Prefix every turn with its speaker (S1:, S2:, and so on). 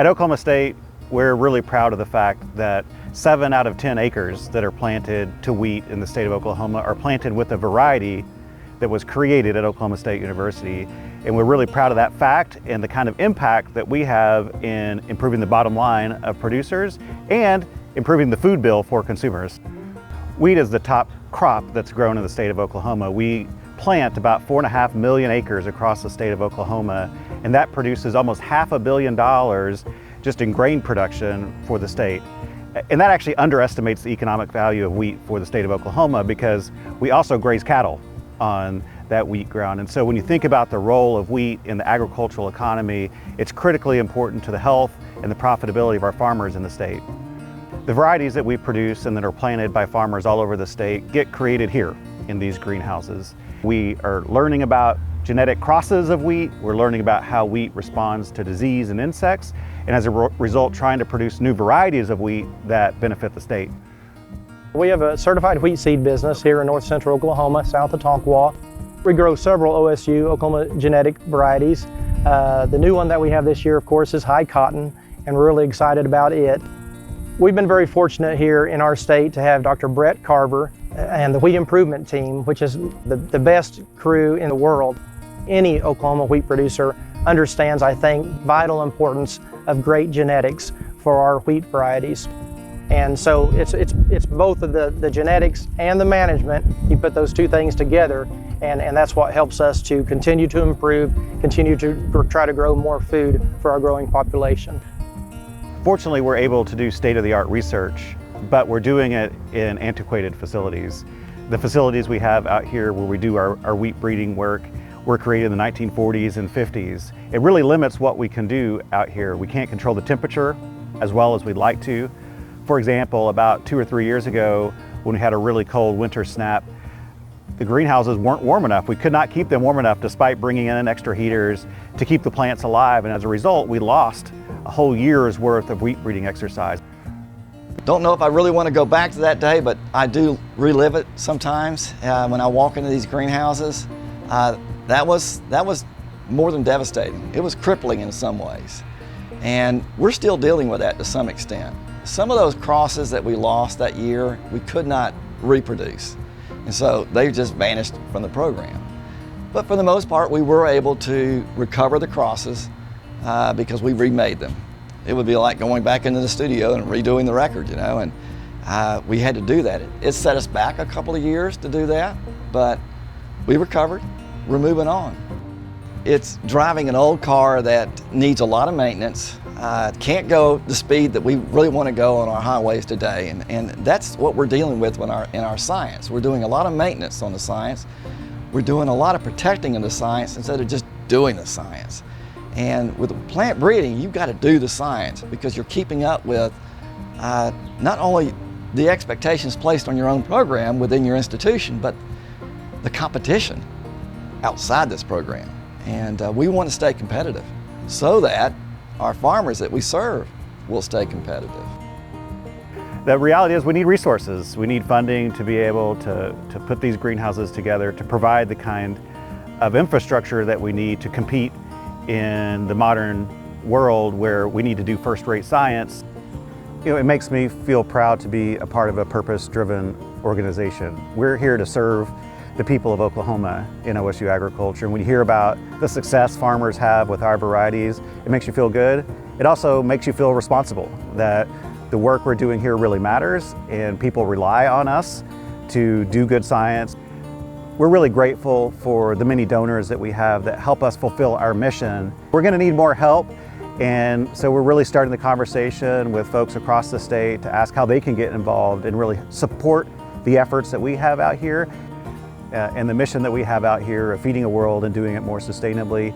S1: At Oklahoma State, we're really proud of the fact that 7 out of 10 acres that are planted to wheat in the state of Oklahoma are planted with a variety that was created at Oklahoma State University. And we're really proud of that fact and the kind of impact that we have in improving the bottom line of producers and improving the food bill for consumers. Wheat is the top crop that's grown in the state of Oklahoma. We plant about 4.5 million acres across the state of Oklahoma, and that produces almost $500 million just in grain production for the state. And that actually underestimates the economic value of wheat for the state of Oklahoma, because we also graze cattle on that wheat ground. And so when you think about the role of wheat in the agricultural economy, it's critically important to the health and the profitability of our farmers in the state. The varieties that we produce and that are planted by farmers all over the state get created here in these greenhouses. We are learning about genetic crosses of wheat. We're learning about how wheat responds to disease and insects, and as a result, trying to produce new varieties of wheat that benefit the state.
S2: We have a certified wheat seed business here in north central Oklahoma, south of Tonkawa. We grow several OSU Oklahoma genetic varieties. The new one that we have this year, of course, is high cotton, and we're really excited about it. We've been very fortunate here in our state to have Dr. Brett Carver and the Wheat Improvement Team, which is the best crew in the world. Any Oklahoma wheat producer understands, I think, vital importance of great genetics for our wheat varieties. And so it's both of the genetics and the management. You put those two things together, and that's what helps us to continue to improve, continue to try to grow more food for our growing population.
S1: Fortunately, we're able to do state-of-the-art research, but we're doing it in antiquated facilities. The facilities we have out here where we do our wheat breeding work were created in the 1940s and 50s. It really limits what we can do out here. We can't control the temperature as well as we'd like to. For example, about 2 or 3 years ago, when we had a really cold winter snap, the greenhouses weren't warm enough. We could not keep them warm enough despite bringing in extra heaters to keep the plants alive. And as a result, we lost a whole year's worth of wheat breeding exercise.
S3: Don't know if I really want to go back to that day, but I do relive it sometimes when I walk into these greenhouses. That was more than devastating. It was crippling in some ways. And we're still dealing with that to some extent. Some of those crosses that we lost that year, we could not reproduce. And so they just vanished from the program. But for the most part, we were able to recover the crosses because we remade them. It would be like going back into the studio and redoing the record, you know, and we had to do that. It set us back a couple of years to do that, but we recovered. We're moving on. It's driving an old car that needs a lot of maintenance, can't go the speed that we really want to go on our highways today, and that's what we're dealing with in our science. We're doing a lot of maintenance on the science. We're doing a lot of protecting of the science instead of just doing the science. And with plant breeding, you've got to do the science because you're keeping up with not only the expectations placed on your own program within your institution, but the competition outside this program. And we want to stay competitive so that our farmers that we serve will stay competitive.
S1: The reality is we need resources. We need funding to be able to put these greenhouses together, to provide the kind of infrastructure that we need to compete in the modern world where we need to do first-rate science. You know, it makes me feel proud to be a part of a purpose-driven organization. We're here to serve the people of Oklahoma in OSU Agriculture. And when you hear about the success farmers have with our varieties, it makes you feel good. It also makes you feel responsible that the work we're doing here really matters and people rely on us to do good science. We're really grateful for the many donors that we have that help us fulfill our mission. We're going to need more help, and so we're really starting the conversation with folks across the state to ask how they can get involved and really support the efforts that we have out here and the mission that we have out here of feeding a world and doing it more sustainably.